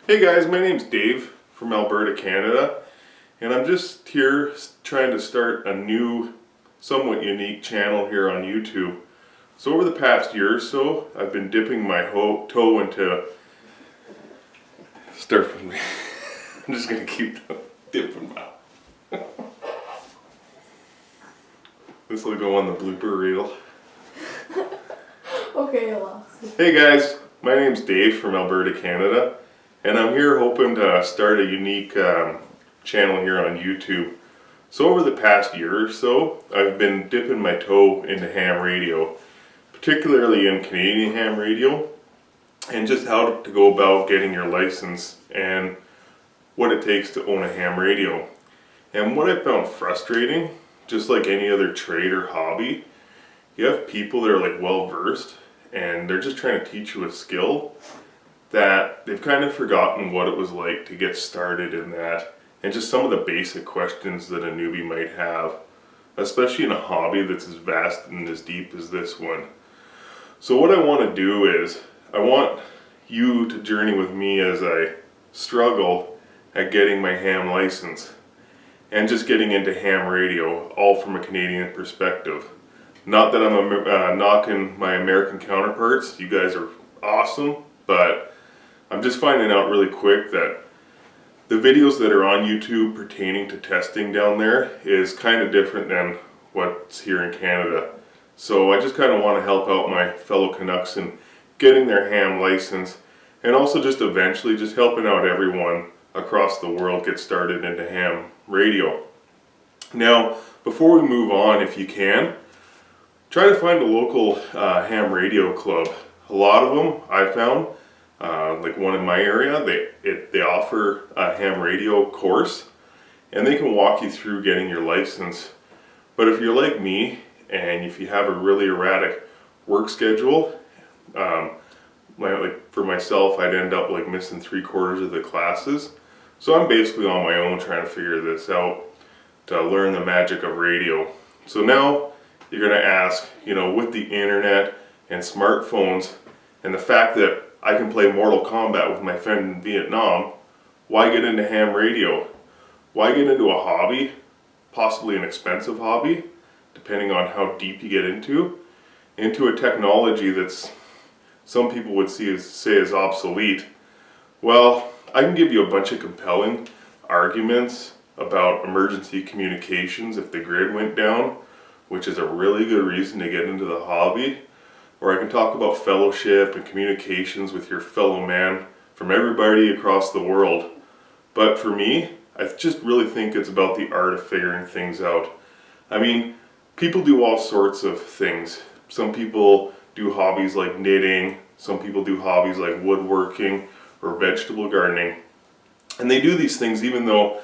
Hey guys, my name's Dave from Alberta, Canada, and I'm just here trying to start a new, somewhat unique channel here on YouTube. So over the past year or so, I've been dipping my toe into... Start from me. I'm just going to keep dipping my... This will go on the blooper reel. Okay, I lost. Hey guys, my name's Dave from Alberta, Canada. And I'm here hoping to start a unique channel here on YouTube. So over the past year or so, I've been dipping my toe into ham radio, particularly in Canadian ham radio, and just how to go about getting your license and what it takes to own a ham radio. And what I found frustrating, just like any other trade or hobby, you have people that are like well versed and they're just trying to teach you a skill that they've kind of forgotten what it was like to get started in that, and just some of the basic questions that a newbie might have, especially in a hobby that's as vast and as deep as this one. So what I want to do is, I want you to journey with me as I struggle at getting my ham license and just getting into ham radio, all from a Canadian perspective. Not that I'm knocking my American counterparts, you guys are awesome, but I'm just finding out really quick that the videos that are on YouTube pertaining to testing down there is kind of different than what's here in Canada. So I just kind of want to help out my fellow Canucks in getting their ham license, and also just eventually just helping out everyone across the world get started into ham radio. Now, before we move on, if you can, try to find a local ham radio club. A lot of them I found, like one in my area, they offer a ham radio course and they can walk you through getting your license. But if you're like me and if you have a really erratic work schedule, like for myself, I'd end up like missing 3/4 of the classes. So I'm basically on my own trying to figure this out to learn the magic of radio. So now you're going to ask, you know, with the internet and smartphones and the fact that I can play Mortal Kombat with my friend in Vietnam, why get into ham radio? Why get into a hobby, possibly an expensive hobby, depending on how deep you get into a technology that's some people would say is obsolete? Well, I can give you a bunch of compelling arguments about emergency communications if the grid went down, which is a really good reason to get into the hobby. Or I can talk about fellowship and communications with your fellow man from everybody across the world. But for me, I just really think it's about the art of figuring things out. I mean, people do all sorts of things. Some people do hobbies like knitting, some people do hobbies like woodworking or vegetable gardening. And they do these things even though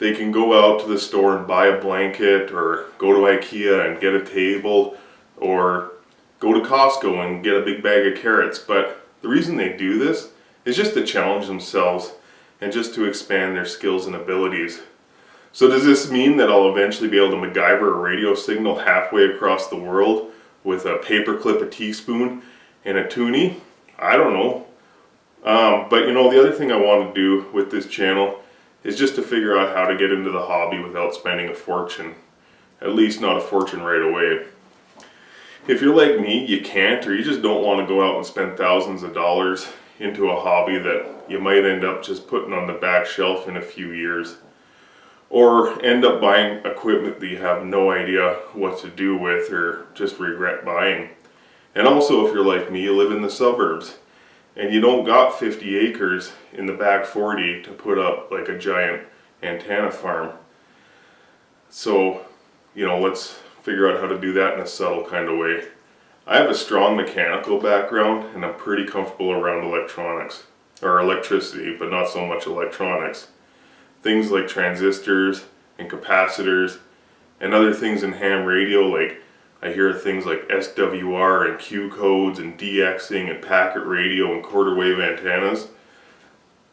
they can go out to the store and buy a blanket, or go to IKEA and get a table, or go to Costco and get a big bag of carrots. But the reason they do this is just to challenge themselves and just to expand their skills and abilities. So does this mean that I'll eventually be able to MacGyver a radio signal halfway across the world with a paperclip, a teaspoon, and a toonie? I don't know. But you know, the other thing I want to do with this channel is just to figure out how to get into the hobby without spending a fortune. At least not a fortune right away. If you're like me, you can't, or you just don't want to go out and spend thousands of dollars into a hobby that you might end up just putting on the back shelf in a few years. Or end up buying equipment that you have no idea what to do with, or just regret buying. And also, if you're like me, you live in the suburbs and you don't got 50 acres in the back 40 to put up like a giant antenna farm. So, you know, let's figure out how to do that in a subtle kind of way. I have a strong mechanical background and I'm pretty comfortable around electronics, or electricity, but not so much electronics. Things like transistors and capacitors and other things in ham radio, like I hear things like SWR and Q codes and DXing and packet radio and quarter wave antennas.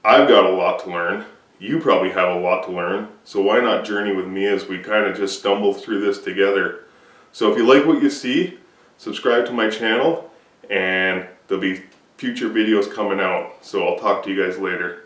I've got a lot to learn. You probably have a lot to learn. So why not journey with me as we kind of just stumble through this together? So if you like what you see, subscribe to my channel and there'll be future videos coming out. So I'll talk to you guys later.